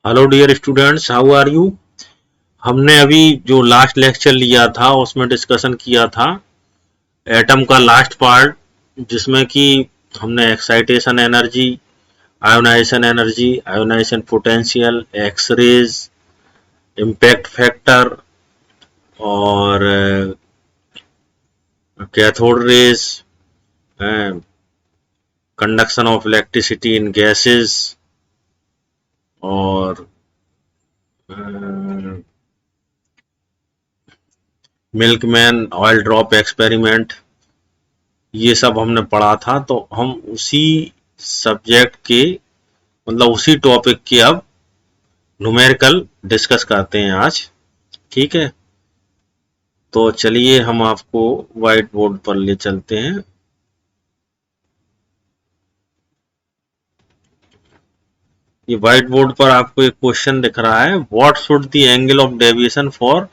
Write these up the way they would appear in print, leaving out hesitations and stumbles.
Hello dear students, how are you. हमने अभी जो लास्ट लेक्चर लिया था उसमें डिस्कशन किया था एटम का लास्ट पार्ट, जिसमें कि हमने excitation energy, ionization potential, X rays, impact factor और cathode rays, conduction of electricity in gases और मिल्कमैन ऑयल ड्रॉप एक्सपेरिमेंट, ये सब हमने पढ़ा था। तो हम उसी सब्जेक्ट के, मतलब उसी टॉपिक के अब न्यूमेरिकल डिस्कस करते हैं आज। ठीक है, तो चलिए हम आपको व्हाइट बोर्ड पर ले चलते हैं। ये व्हाइट बोर्ड पर आपको एक क्वेश्चन दिख रहा है, what should the angle of deviation for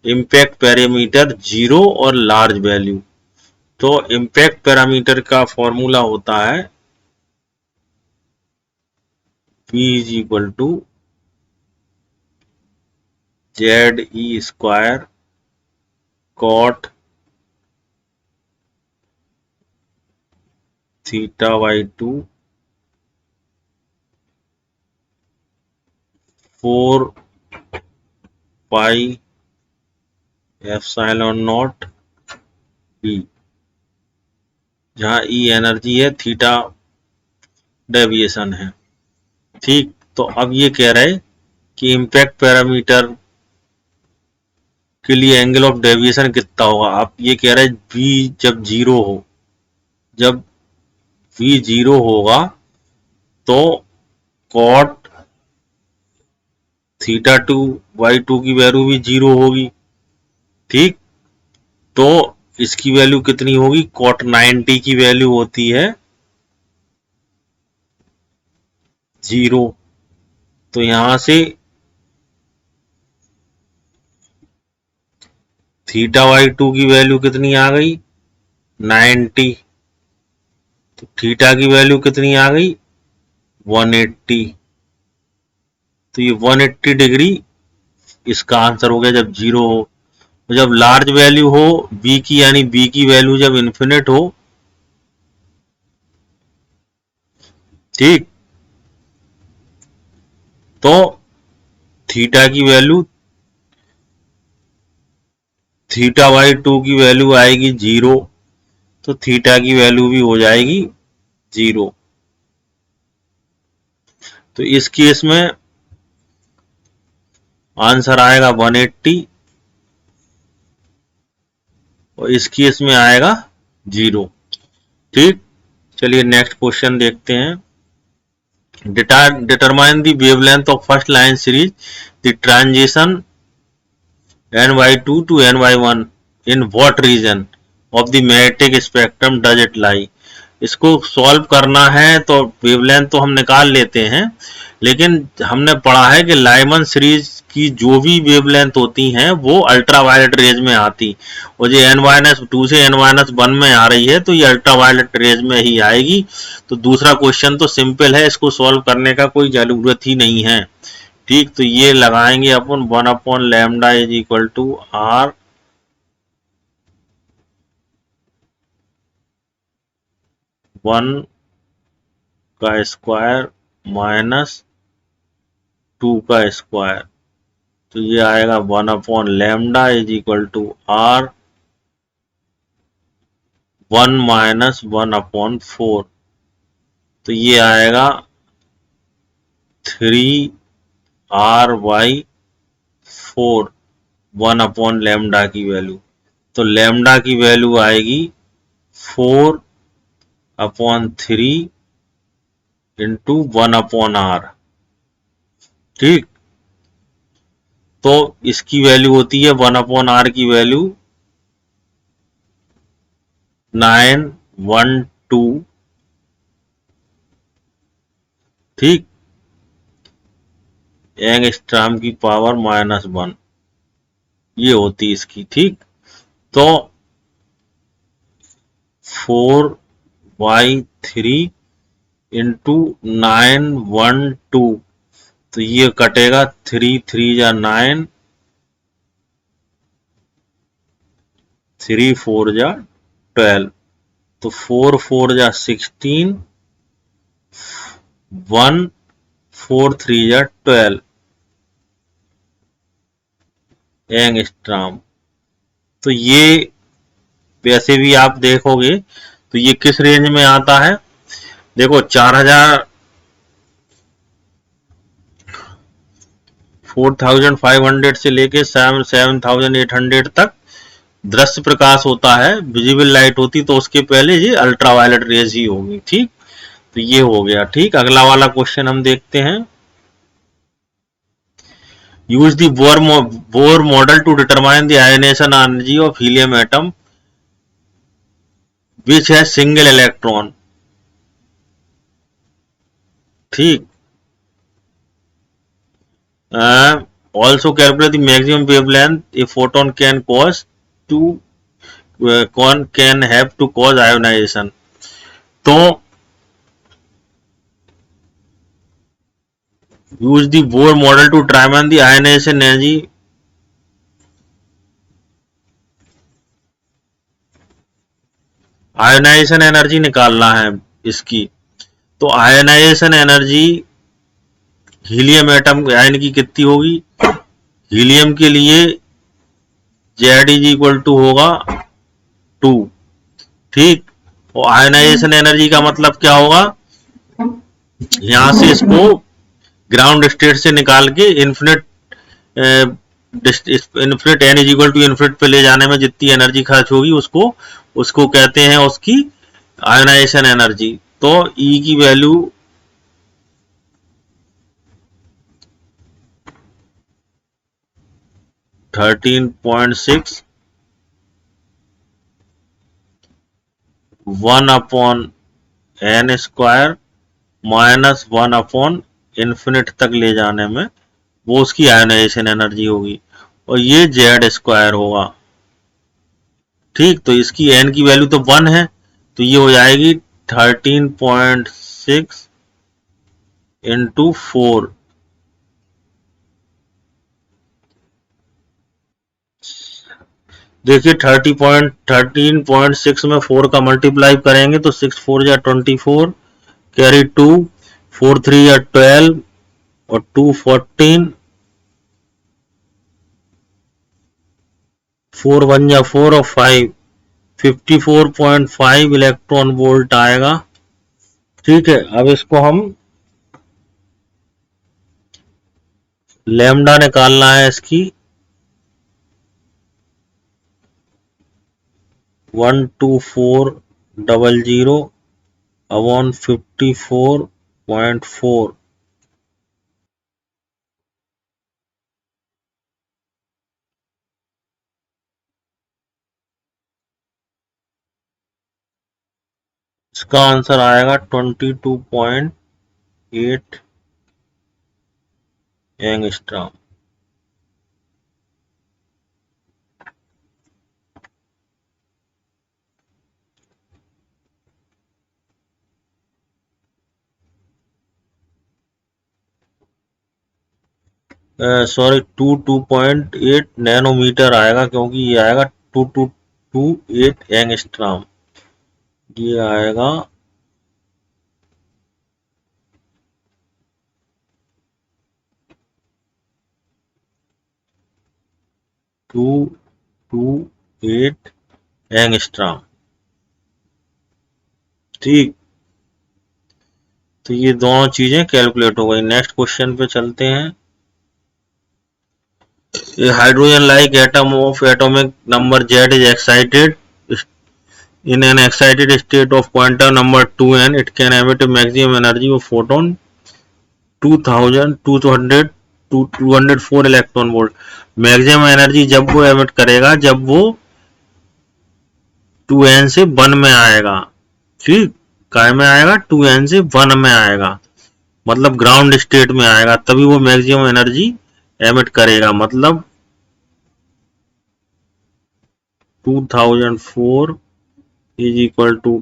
impact parameter zero और लार्ज वैल्यू। तो इम्पैक्ट पैरामीटर का फॉर्मूला होता है V is equal to ZE square cot theta by 2 4 pi epsilon naught B, जहाँ ई एनर्जी है, थीटा डेविएशन है। ठीक, तो अब ये कह रहे कि इम्पैक्ट पैरामीटर के लिए एंगल ऑफ डेविएशन कितना होगा। आप ये कह रहे वी जब जीरो हो, जब वी जीरो होगा तो कॉट थीटा 2 बाई 2 की वैल्यू भी जीरो होगी। ठीक, तो इसकी वैल्यू कितनी होगी, कॉट 90 की वैल्यू होती है जीरो। तो यहां से थीटा बाई 2 की वैल्यू कितनी आ गई, 90। तो थीटा की वैल्यू कितनी आ गई, 180। तो ये 180 डिग्री इसका आंसर हो गया जब जीरो हो। तो जब लार्ज वैल्यू हो बी की, यानी बी की वैल्यू जब इन्फिनिट हो, ठीक, तो थीटा की वैल्यू, थीटा बाई 2 की वैल्यू आएगी जीरो, तो थीटा की वैल्यू भी हो जाएगी जीरो। तो इस केस में आंसर आएगा 180 और इस केस में आएगा जीरो। ठीक, चलिए नेक्स्ट क्वेश्चन देखते हैं। determine the wavelength of first line series, the transition ny2 to ny1 in what region of the magnetic spectrum does it lie। इसको सॉल्व करना है तो वेवलेंथ तो हम निकाल लेते हैं, लेकिन हमने पढ़ा है कि लाइमन सीरीज की जो भी वेवलेंथ होती हैं वो अल्ट्रावायलेट रेज में आती, और जो n-2 से n-1 में आ रही है तो ये अल्ट्रावायलेट रेज में ही आएगी। तो दूसरा क्वेश्चन तो सिंपल है, इसको सॉल्व करने का कोई जरूरत ही नहीं है। ठीक, तो ये लगाएंगे अपन 1/λ इज इक्वल टू R 1 का स्क्वायर माइनस 2 का स्क्वायर। तो ये आएगा 1/λ is equal to R 1 minus 1/4। तो ये आएगा 3R/4 1/λ की वैल्यू। तो लैम्डा की वैल्यू आएगी 4/3 इंटू 1/R। ठीक, तो इसकी वैल्यू होती है 1/R की वैल्यू 912। ठीक, एंगस्ट्रॉम की पावर -1 ये होती इसकी। ठीक, तो 4/3 इंटू 912 तो ये कटेगा 3 3 जा 9, 3 4 जा 12, तो 4 4 जा 16, 1 4 3 जा 12 एंगस्ट्रॉम। तो ये वैसे भी आप देखोगे तो ये किस रेंज में आता है, देखो 4500 से लेके 7800 तक दृश्य प्रकाश होता है, विजिबल लाइट होती, तो उसके पहले ये अल्ट्रावायलेट रेज ही होगी। ठीक, तो ये हो गया। ठीक, अगला वाला क्वेश्चन हम देखते हैं। Use the Bohr model to determine the ionisation energy of helium atom which है सिंगल इलेक्ट्रॉन। ठीक, also calculate the maximum wavelength a photon can cause to can have to cause ionisation. तो use the Bohr model to determine the ionization energy ionisation energy निकालना है इसकी। तो ionisation energy helium atom ion की कितनी होगी, helium के लिए Z इज इक्वल टू होगा 2। ठीक, और आयोनाइजेशन एनर्जी का मतलब क्या होगा, यहां से इसको ग्राउंड स्टेट से निकाल के infinite infinite N is equal to infinite पे ले जाने में जितनी एनर्जी खर्च होगी उसको उसको कहते हैं उसकी आयोनाइजेशन एनर्जी। तो E की वैल्यू 13.6 1/n² -1 इन्फिनिट तक ले जाने में वो उसकी आयोनाइजेशन एनर्जी होगी, और ये Z² होगा। ठीक, तो इसकी n की वैल्यू तो 1 है, तो ये हो जाएगी 13.6 इंटू 4। देखिए 13.6 में 4 का मल्टीप्लाई करेंगे तो 6 4 या 24, कैरी 2, 4 3 या 12 और 2 14, 4 1 या 4 और 5 54.5 इलेक्ट्रॉन वोल्ट आएगा। ठीक है, अब इसको हम लैम्डा निकालना है इसकी 12400 अपॉन 54.4। इसका आंसर आएगा 22.8 एंगस्ट्रॉम। सॉरी 2.8 नैनोमीटर आएगा, क्योंकि ये आएगा 2228 एंगस्ट्रॉम। ये आएगा 228 एंगस्ट्रॉम। ठीक, तो ये दोनों चीजें कैलकुलेट हो गई। नेक्स्ट क्वेश्चन पे चलते हैं। A hydrogen-like atom of atomic number Z is excited in an excited state of quantum number 2n. It can emit a maximum energy of photon 2200 to 204 electron volt. Maximum energy जब वो emit करेगा जब वो 2n से 1 में आएगा। ठीक, काय में आएगा, 2n से 1 में आएगा, मतलब ग्राउंड स्टेट में आएगा, तभी वो मैक्सिमम एनर्जी एमिट करेगा। मतलब 2004 is equal to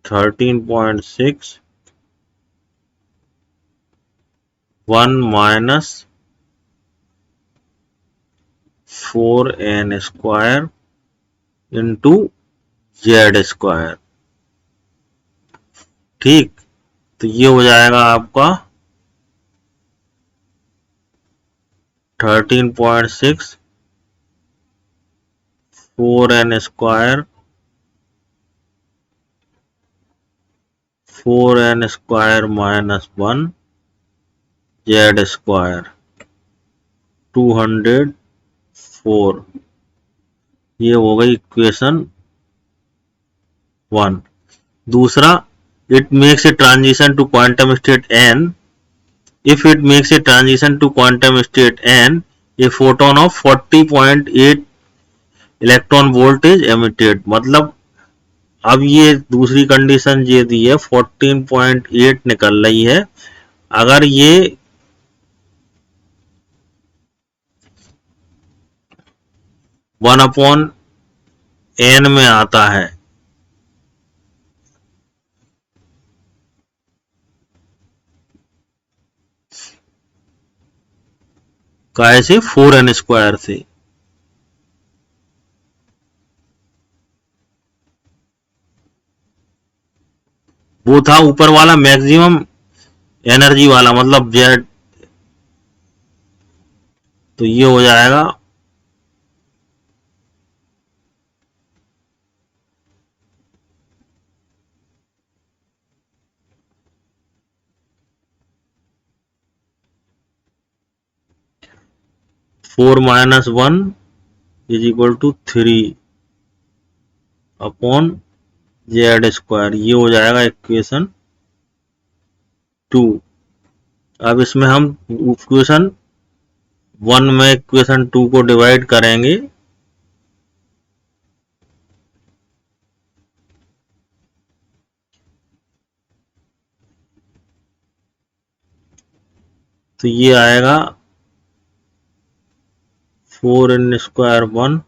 13.6 1 minus 4n square into Z square. ठीक, तो ये हो जाएगा आपका 13.6 4n square 4n square minus 1 Z square 204। ये हो गई इक्वेशन 1। दूसरा, it makes a transition to quantum state n if it makes a transition to quantum state n a photon of 40.8 electron volt is emitted. मतलब अब ये दूसरी condition ये दी है 14.8 निकल रही है। अगर ये 1/n में आता है, काय से 4n स्क्वायर से, वो था ऊपर वाला मैक्सिमम एनर्जी वाला, मतलब जेड। तो ये हो जाएगा 4 minus 1 is equal to 3 upon Z square. ये हो जाएगा इक्वेशन 2। अब इसमें हम इक्वेशन 1 में इक्वेशन 2 को डिवाइड करेंगे। तो ये आएगा 4n स्क्वायर 1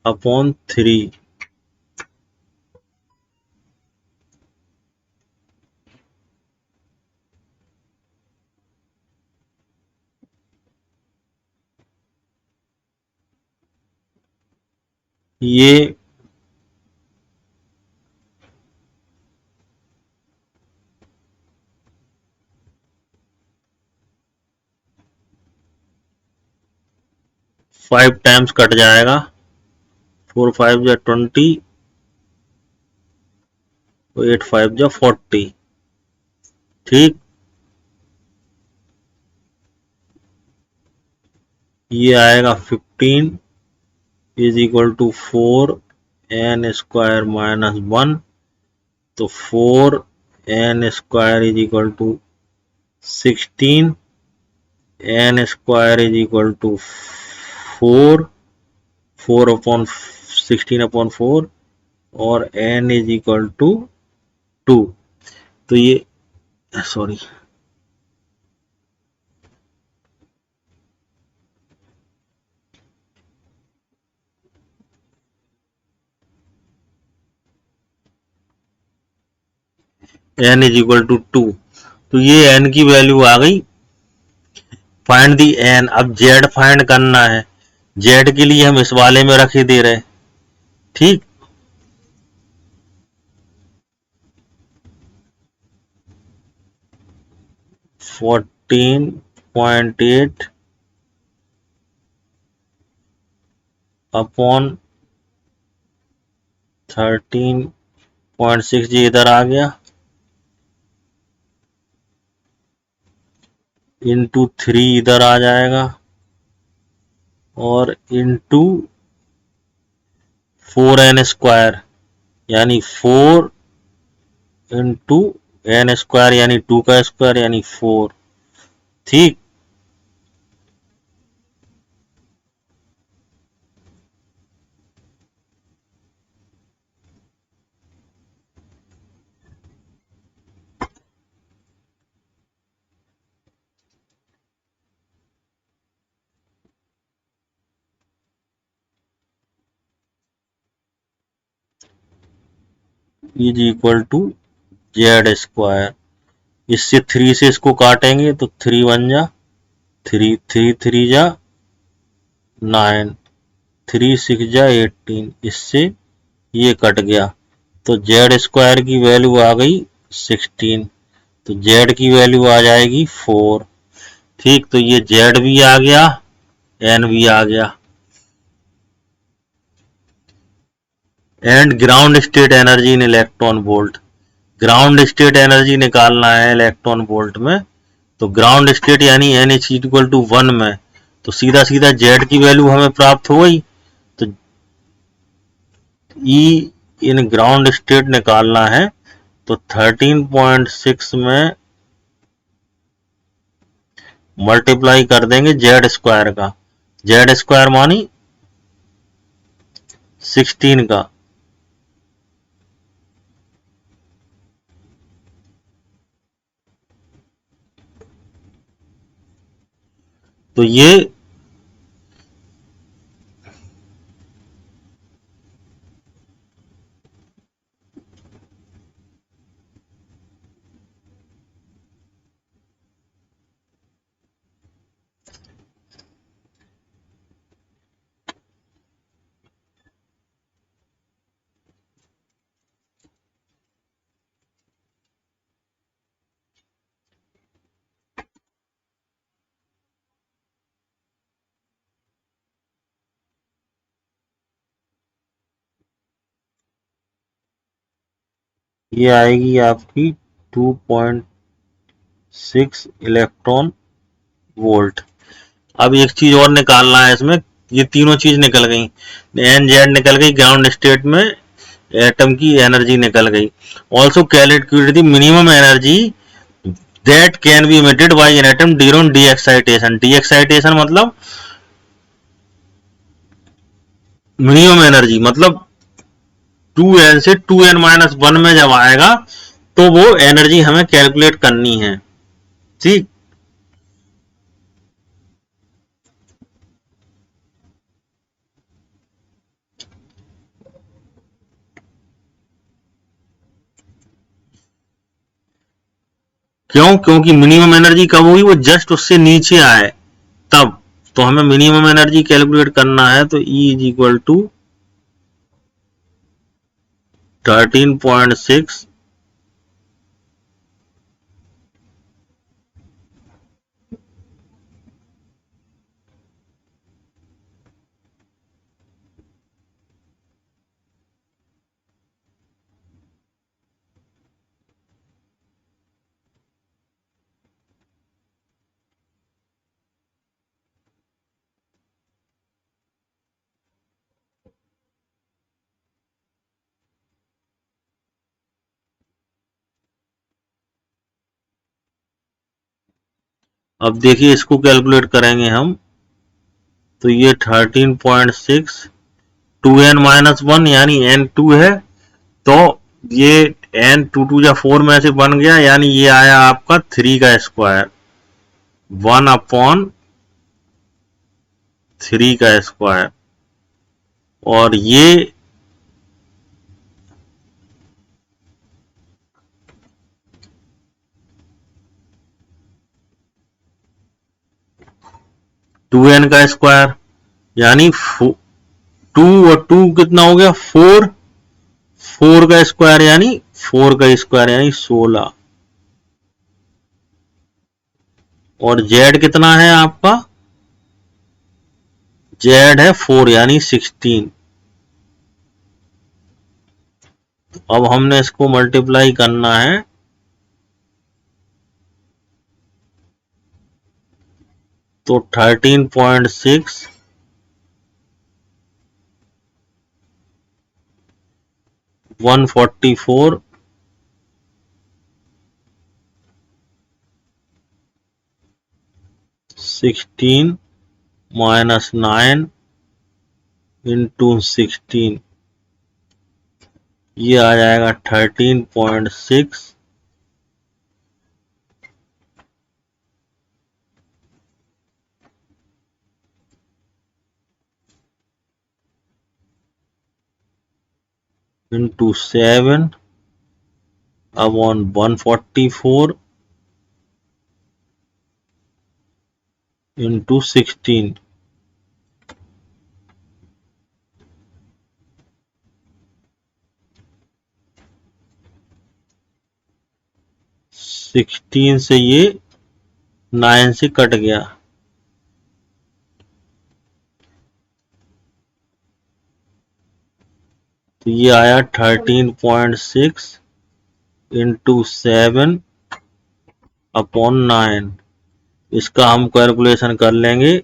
अपॉन 3। ये 5 टाइम्स कट जाएगा, 4 5 जा 20, 8 5 जा 40। ठीक, ये आएगा 15 is equal to 4n square minus 1। तो 4n square is equal to 16, n square is equal to 4, 4 upon 16 upon 4, और n इज इक्वल टू 2। तो ये sorry, n is equal to 2। तो ये n की वैल्यू आ गई। Find the n। अब z फाइंड करना है। z के लिए हम इस वाले में रखे दे रहे। ठीक, 14.8 अपॉन 13.6 जी इधर आ गया, इंटू 3 इधर आ जाएगा, और इंटू 4n स्क्वायर यानी 4 इंटू n स्क्वायर यानी 2 का स्क्वायर यानी 4। ठीक, is equal to Z square. इससे 3 से इसको काटेंगे तो 3 1 जा 3, 3 3 जा 9, 3 6 जा 18, इससे ये कट गया तो जेड स्क्वायर की वैल्यू आ गई 16। तो जेड की वैल्यू आ जाएगी 4। ठीक, तो ये जेड भी आ गया, एन भी आ गया। And ground state energy in electron volt. Ground state energy निकालना है इलेक्ट्रॉन वोल्ट में। तो ग्राउंड स्टेट यानी एन इज इक्वल टू 1 में, तो सीधा सीधा जेड की वैल्यू हमें प्राप्त हो गई। तो ई इन ग्राउंड स्टेट निकालना है तो 13.6 में मल्टीप्लाई कर देंगे जेड स्क्वायर का। जेड स्क्वायर मानी 16 का। तो ये आएगी आपकी 2.6 इलेक्ट्रॉन वोल्ट। अब एक चीज और निकालना है इसमें। ये तीनों चीज निकल गई, एन जेड निकल गई, ग्राउंड स्टेट में एटम की एनर्जी निकल गई। Also calculate the minimum energy that can be emitted by an atom during de excitation. De excitation मतलब मिनिमम एनर्जी, मतलब 2n से 2n-1 में जब आएगा तो वो एनर्जी हमें कैलकुलेट करनी है। ठीक, क्यों? क्योंकि मिनिमम एनर्जी कब होगी, वो जस्ट उससे नीचे आए तब। तो हमें मिनिमम एनर्जी कैलकुलेट करना है तो E इज इक्वल टू 13.6 अब देखिए इसको कैलकुलेट करेंगे हम तो ये 13.6 2n-1 यानी n2 है। तो ये n 2 या 4 में से बन गया, यानी ये आया आपका 3 का स्क्वायर, 1/3 का स्क्वायर। और ये 2n का स्क्वायर यानी 2 और 2 कितना हो गया 4, 4 का स्क्वायर यानी 4 का स्क्वायर यानी 16। और जेड कितना है आपका, जेड है 4 यानी 16। अब हमने इसको मल्टीप्लाई करना है तो 13.6 144 16 -9 इंटू 16, ये आ जाएगा 13.6 इंटू 7 अपॉन 144 इंटू 16। सिक्सटीन से ये 9 से कट गया, तो ये आया 13.6 इंटू 7 अपॉन 9। इसका हम कैलकुलेशन कर लेंगे।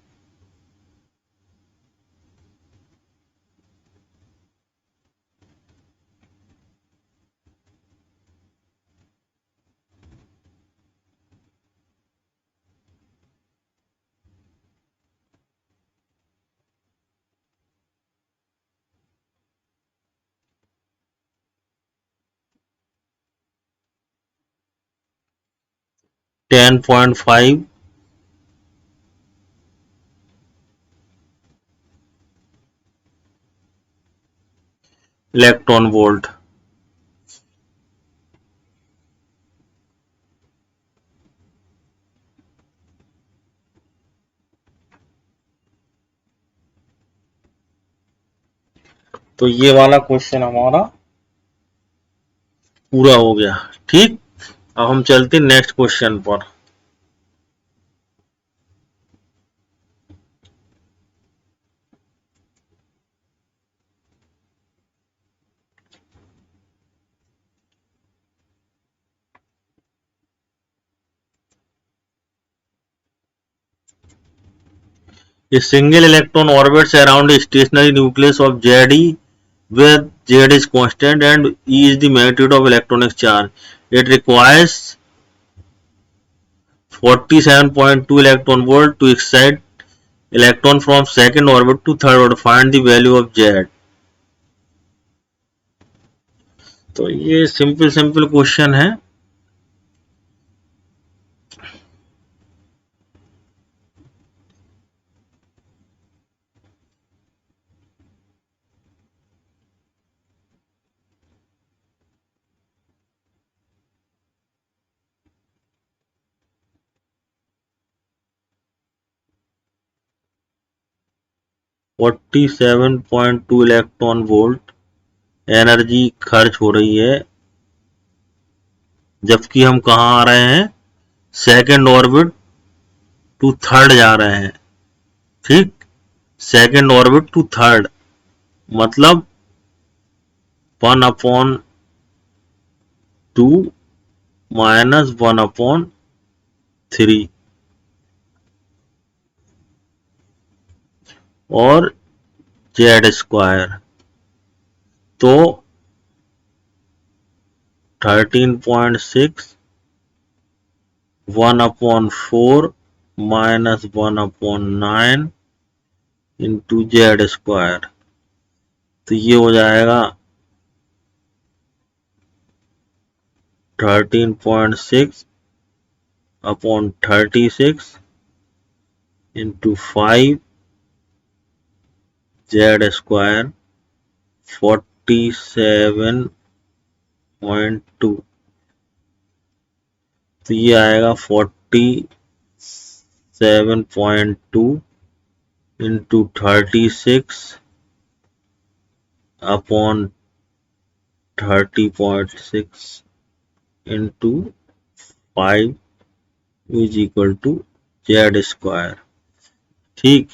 Ten point five electron volt. तो ये वाला क्वेश्चन हमारा पूरा हो गया। ठीक, अब हम चलते नेक्स्ट क्वेश्चन पर। A single electron orbits around a stationary nucleus of Ze, where Z is constant and E is the magnitude of electronic charge. It requires 47.2 electron volt to excite electron from second orbit to third orbit. Find the value of Z. तो ये simple question है। Forty 47.2 electron volt energy खर्च हो रही है, जबकि हम कहाँ आ रहे हैं, सेकेंड ऑर्बिट टू थर्ड जा रहे हैं। ठीक, सेकेंड ऑर्बिट टू थर्ड मतलब 1/2 माइनस 1/3 और जेड स्क्वायर। तो 13.6 1/4 माइनस 1/9 इंटू जेड स्क्वायर, तो ये हो जाएगा 13.6 अपॉन 36 इंटू 5 जेड स्क्वायर 47.2। तो ये आएगा 47.2 इंटू 36 अपॉन 30.6 into 5 is equal to Z square. ठीक,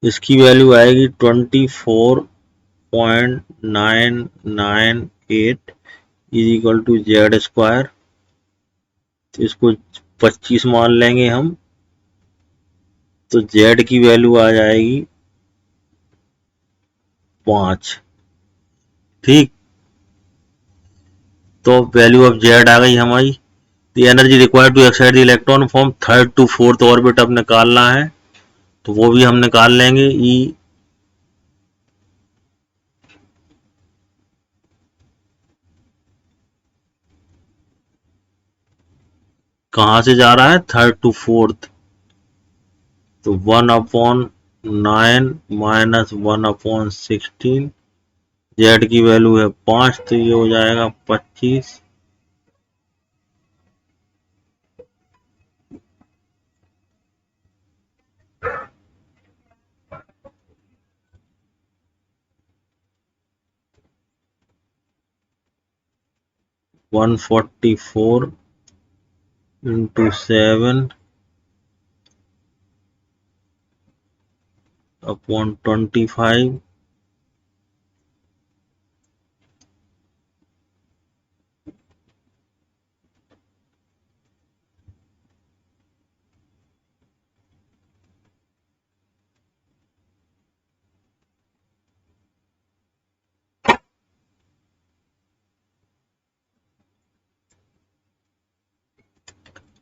इसकी वैल्यू आएगी 24.998 is equal to Z square. तो इसको 25 मान लेंगे हम, तो जेड की वैल्यू आ जाएगी 5। ठीक, तो वैल्यू ऑफ जेड आ गई हमारी। The energy required to excite the electron from third to fourth orbit अब निकालना है, तो वो भी हम निकाल लेंगे। ई कहाँ से जा रहा है, थर्ड टू फोर्थ, तो 1/9 माइनस 1/16, जेड की वैल्यू है 5, तो ये हो जाएगा 25। 144 इंटू 7 अपॉन 25।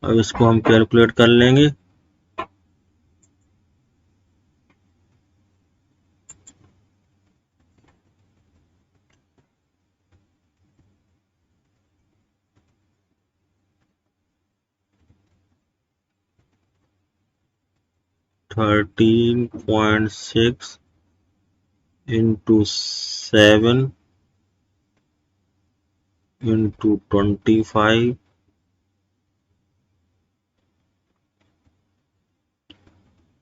अब इसको हम कैलकुलेट कर लेंगे। Thirteen point six into 7 into 25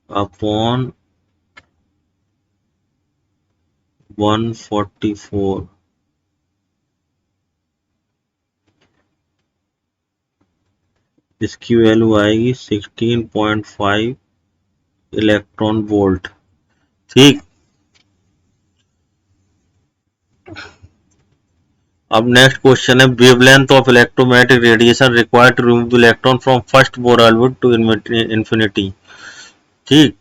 upon 144। इसकी वैल्यू आएगी 16.5 इलेक्ट्रॉन वोल्ट। ठीक। अब नेक्स्ट क्वेश्चन है, wavelength of electromagnetic radiation required to remove the electron from first Bohr orbit to infinity. ठीक।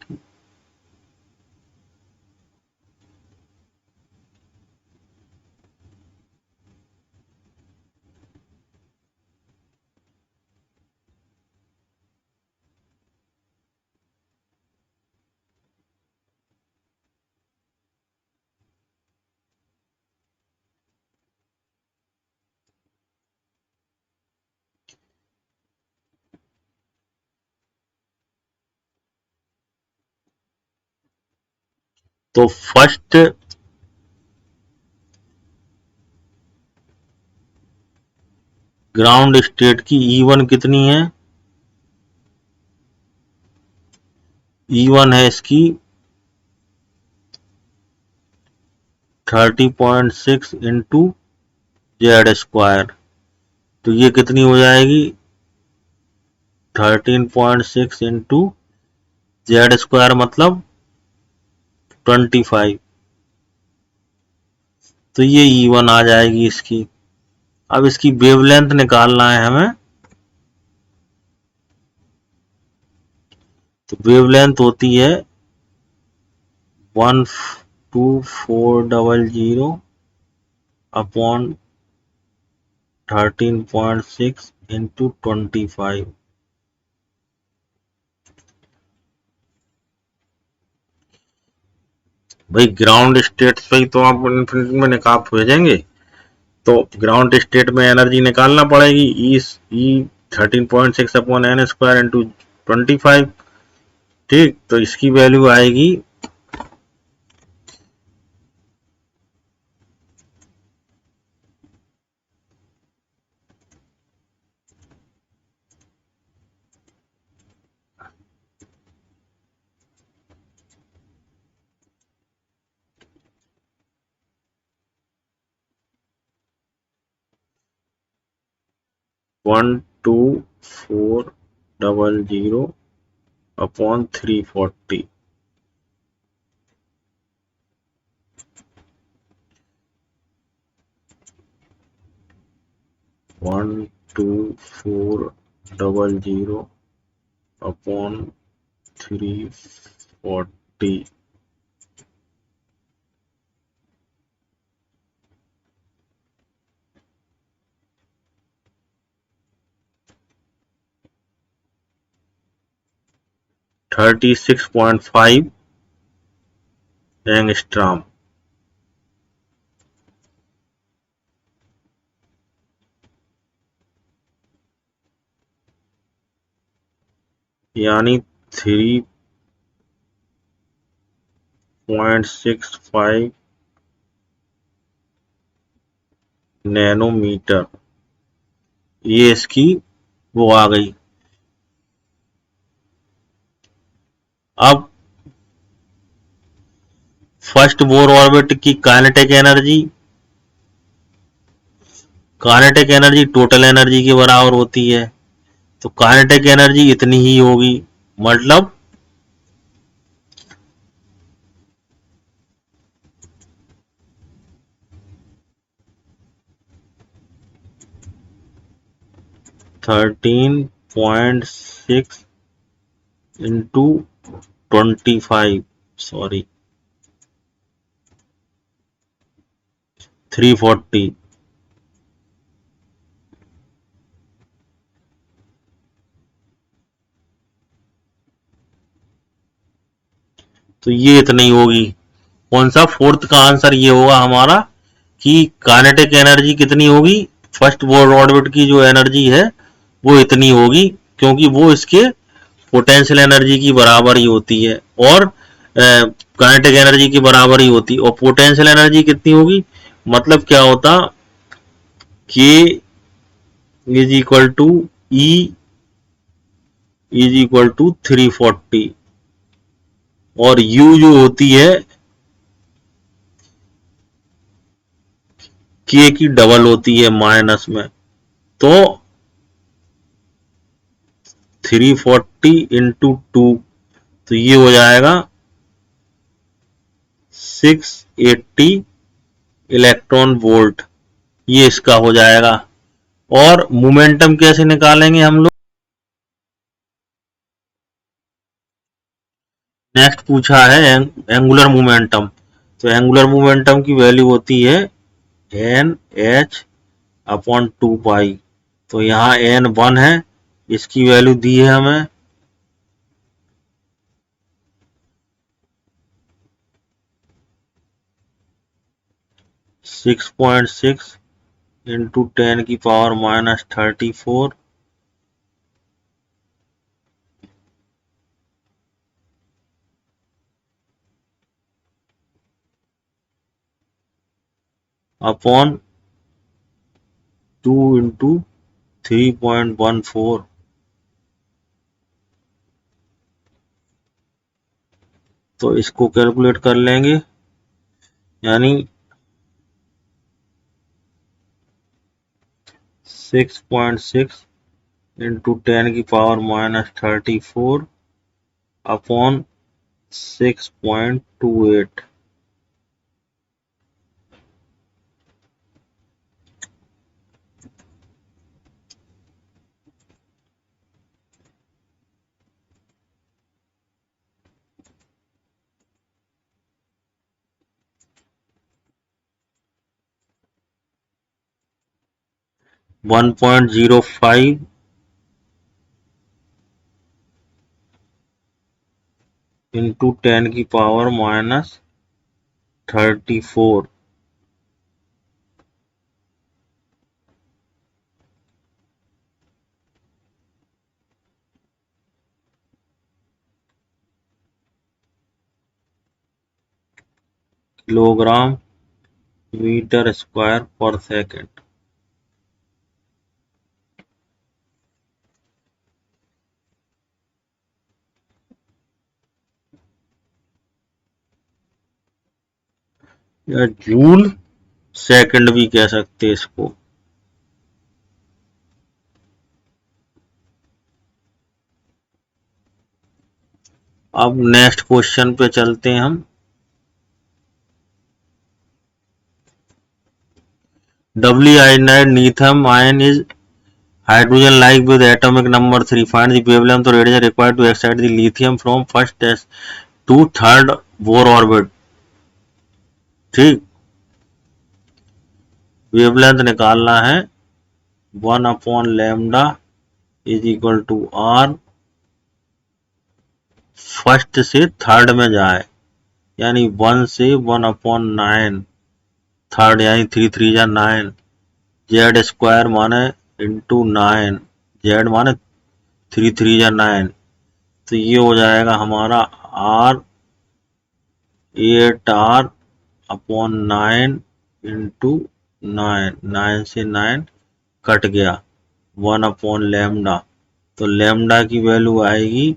तो फर्स्ट ग्राउंड स्टेट की E1 कितनी है, E1 है इसकी 30.6 इंटू जेड स्क्वायर, तो ये कितनी हो जाएगी 13.6 इंटू जेड स्क्वायर मतलब 25, तो ये E1 आ जाएगी इसकी। अब इसकी वेवलेंथ निकालना है हमें, तो वेवलेंथ होती है 12400 अपॉन 13.6 इंटू 25। भाई ग्राउंड स्टेट पे ही तो आप इन्फिनिटी में निकाल भेजेंगे, तो ग्राउंड स्टेट में एनर्जी निकालना पड़ेगी। ई 13.6 अपॉन एन स्क्वायर इंटू 25। ठीक, तो इसकी वैल्यू आएगी 12400 अपॉन 340। 12400 अपॉन 340। 36.5 एंगस्ट्रॉम। यानी 3.65 नैनोमीटर, ये इसकी वो आ गई। अब फर्स्ट बोर ऑर्बिट की kinetic energy, kinetic energy total energy के बराबर होती है, तो काइनेटिक एनर्जी इतनी ही होगी, मतलब 13.6 इंटू 25, सॉरी 340। तो ये इतनी होगी। कौन सा फोर्थ का आंसर ये होगा हमारा कि काइनेटिक एनर्जी कितनी होगी, फर्स्ट बोर ऑर्बिट की जो एनर्जी है वो इतनी होगी, क्योंकि वो इसके पोटेंशियल एनर्जी की बराबर ही होती है और काइनेटिक एनर्जी की बराबर ही होती है। और पोटेंशियल एनर्जी कितनी होगी, मतलब क्या होता, K is equal to E is equal to 340, और यू जो होती है के की डबल होती है माइनस में, तो 340 इंटू 2, तो ये हो जाएगा 680 इलेक्ट्रॉन वोल्ट, ये इसका हो जाएगा। और मोमेंटम कैसे निकालेंगे हम लोग, नेक्स्ट पूछा है एंगुलर मोमेंटम। तो एंगुलर मोमेंटम की वैल्यू होती है एन एच अपॉन 2 पाई। तो यहाँ एन 1 है, इसकी वैल्यू दी है हमें 6.6 इंटू 10⁻⁻34 अपॉन 2 इंटू 3.14। तो इसको कैलकुलेट कर लेंगे, यानी 6.6 into 10⁻⁻34 upon 6.28। 1.05 into 10⁻⁻34 kilogram metre square पर सेकेंड। या जूल सेकंड भी कह सकते हैं इसको। अब नेक्स्ट क्वेश्चन पे चलते हैं हम। doubly ionized lithium ion is hydrogen like with atomic number 3. Find the wavelength or radius required to excite the lithium from first test to third bohr orbit। ठीक, वेवलेंथ निकालना है 1/λ is equal to R first से third में जाए, यानी 1 से 1/9 third, यानी 3 3 जा 9, जेड स्क्वायर माने इंटू 9, जेड माने 3 3 जा 9, तो ये हो जाएगा हमारा आर 8r/9 इंटू 9, 9 से 9 कट गया, 1/λ, तो लैम्डा की वैल्यू आएगी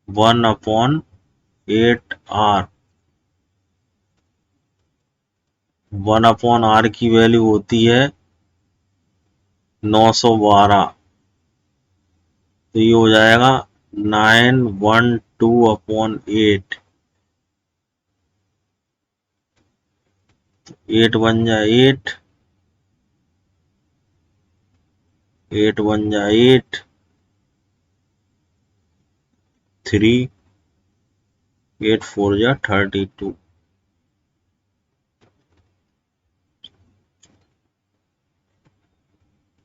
1/8r। 1/r की वैल्यू होती है 912, तो ये हो जाएगा 912/8, 8 बन जा 8, 8 बन जा 8, 3, 8 4 जा 32,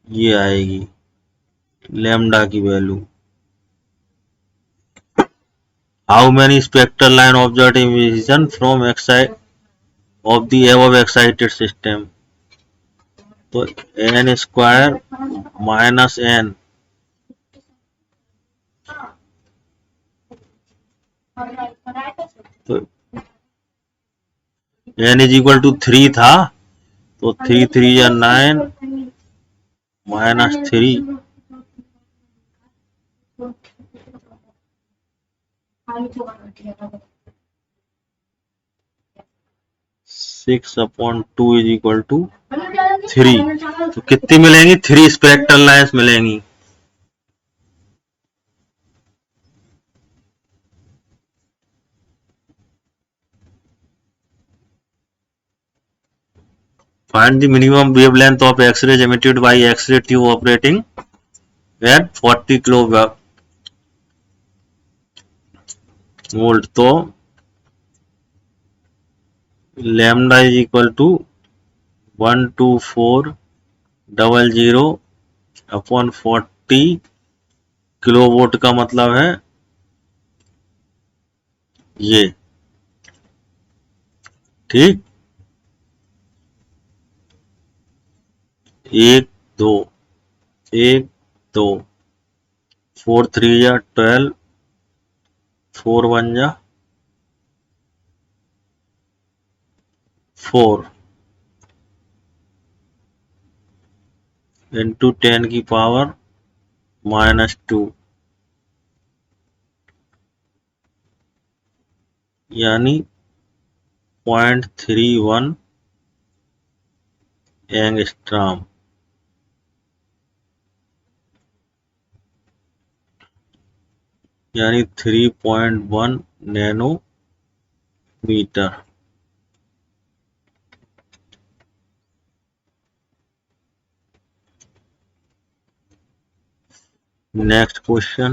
ये आएगी लैम्डा की value. How many spectral line observe emission from excite of the above excited system, तो n स्क्वायर माइनस n, तो n इज इक्वल टू 3 था, तो 3 3 या 9 -3, 6/2 इज इक्वल टू 3, तो कितनी मिलेंगी? 3 स्पेक्ट्रल लाइन्स मिलेंगी। Find the minimum wavelength of X-rays emitted by X-ray tube operating at 40 kV। तो lambda is equal to 12400/40 kilovolt का मतलब है ये, ठीक। 1 2 1 2 4 3 या 12, 4 1 जा 4 इंटू 10 की पावर -2, यानी 0.31 एंगस्ट्रॉम, यानी 3.1 nanometre. Next question,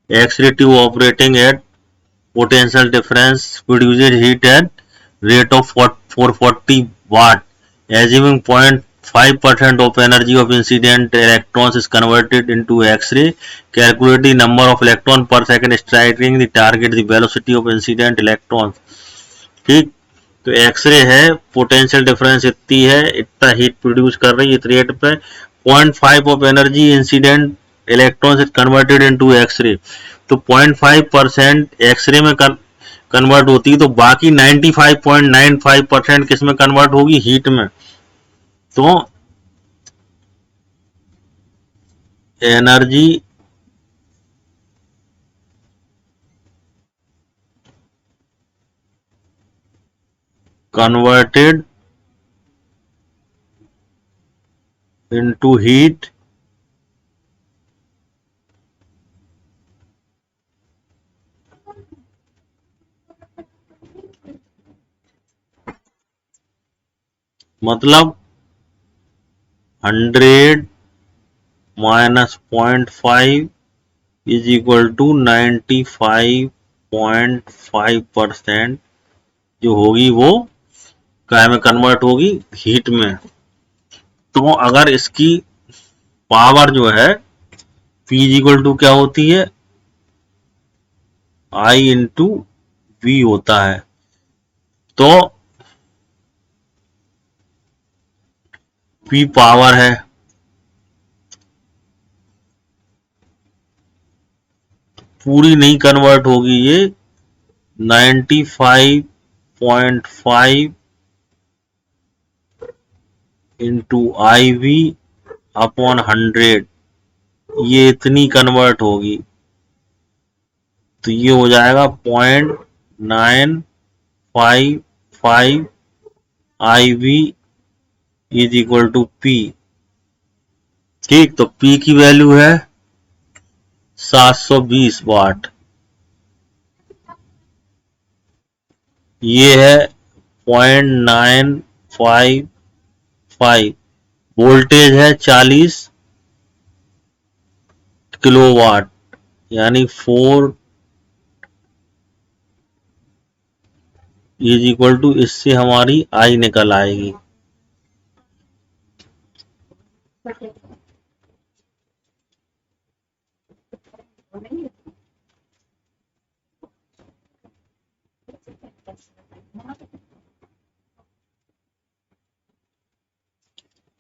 X-ray tube operating at potential difference produces heat at rate of 440 watt, assuming 0.5% of energy of incident electrons is converted into X-ray. Calculate the number of electron per second striking the target, the velocity of incident electrons। ठीक, तो x ray है, potential difference इतनी है, इतना heat produce कर रही है इस रेट पे, 0.5 of energy incident electron is converted into X ray, तो 0.5% एक्सरे में कन्वर्ट होती है, तो बाकी 95.95% किस में कन्वर्ट होगी? हीट में। तो एनर्जी कन्वर्टेड इनटू हीट मतलब 100 माइनस 0.5 इज इक्वल टू 95.5% जो होगी वो काय में कन्वर्ट होगी, हीट में। तो अगर इसकी पावर जो है P इक्वल टू क्या होती है, I इंटू V होता है। तो P पावर है, पूरी नहीं कन्वर्ट होगी ये 95.5 इंटू IV अपॉन 100, ये इतनी कन्वर्ट होगी। तो ये हो जाएगा 0.955 IV is equal to P। ठीक, तो P की वैल्यू है 720 वाट। ये है 0.955, वोल्टेज है 40 किलोवाट, यानी 4 इज इक्वल टू, इससे हमारी आई निकल आएगी।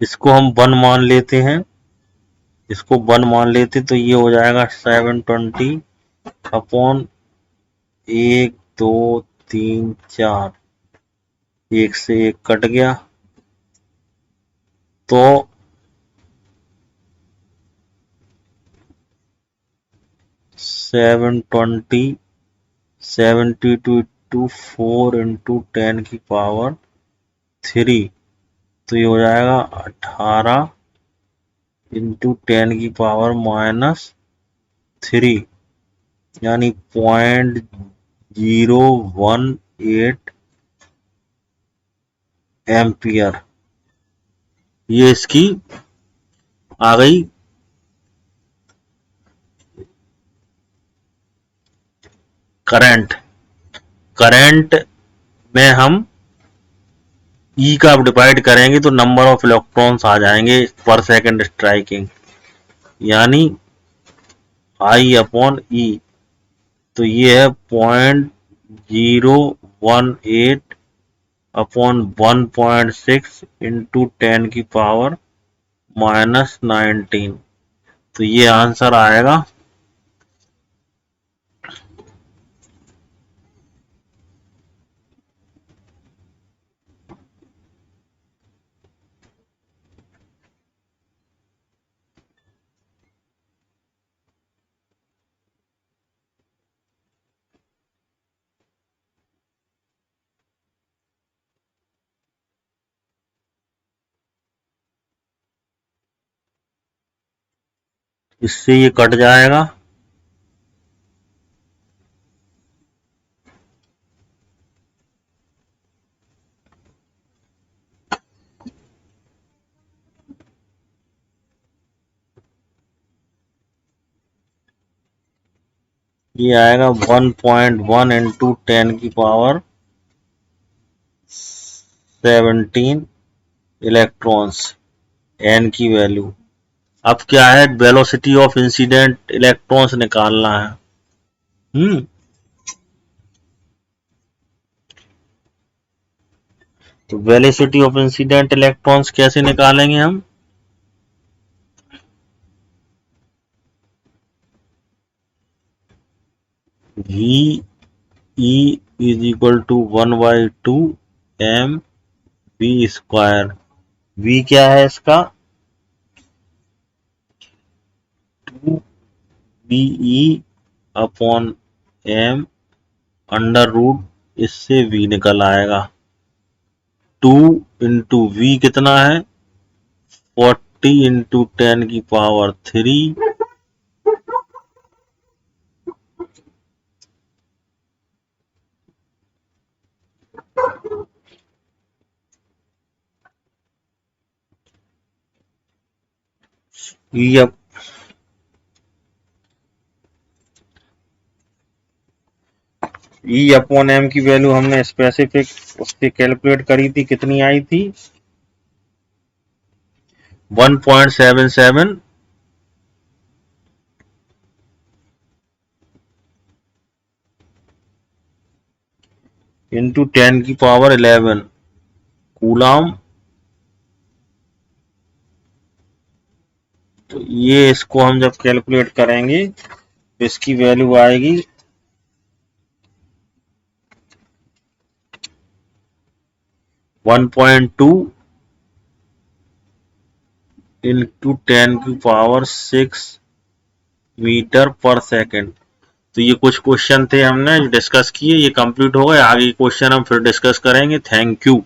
इसको हम 1 मान लेते हैं, इसको 1 मान लेते तो ये हो जाएगा 720 अपॉन 1 2 3 4, एक से एक कट गया, तो 720 70 टू 4 इंटू 10 की पावर 3, तो ये हो जाएगा 18 इंटू 10 की पावर -3, यानी 0.018 एम्पियर। ये इसकी आ गई करंट। करंट में हम ई का डिवाइड करेंगे तो नंबर ऑफ इलेक्ट्रॉन्स आ जाएंगे पर सेकंड स्ट्राइकिंग, यानी आई अपॉन ई। तो ये है 0.018 अपॉन 1.6 इंटू 10 की पावर -19। तो ये आंसर आएगा। इससे ये कट जाएगा, ये आएगा 1.1 इंटू 10 की पावर 17 इलेक्ट्रॉन्स, एन की वैल्यू। अब क्या है, वेलोसिटी ऑफ इंसिडेंट इलेक्ट्रॉन्स निकालना है। तो वेलोसिटी ऑफ इंसिडेंट इलेक्ट्रॉन्स कैसे निकालेंगे हम, V E is equal to 1/2 M V square. V क्या है इसका, 2 BE अपॉन एम अंडर रूट, इससे वी निकल आएगा। 2 इंटू वी कितना है, 40 इंटू 10 की पावर 3, अब ई अपॉन एम की वैल्यू हमने स्पेसिफिक उससे कैलकुलेट करी थी, कितनी आई थी 1.77 इंटू 10⁻11 कूलाम। तो ये इसको हम जब कैलकुलेट करेंगे तो इसकी वैल्यू आएगी 1.2 इंटू 10⁻6 मीटर पर सेकेंड। तो ये कुछ क्वेश्चन थे हमने डिस्कस किए, ये कंप्लीट हो गए। आगे क्वेश्चन हम फिर डिस्कस करेंगे। Thank you.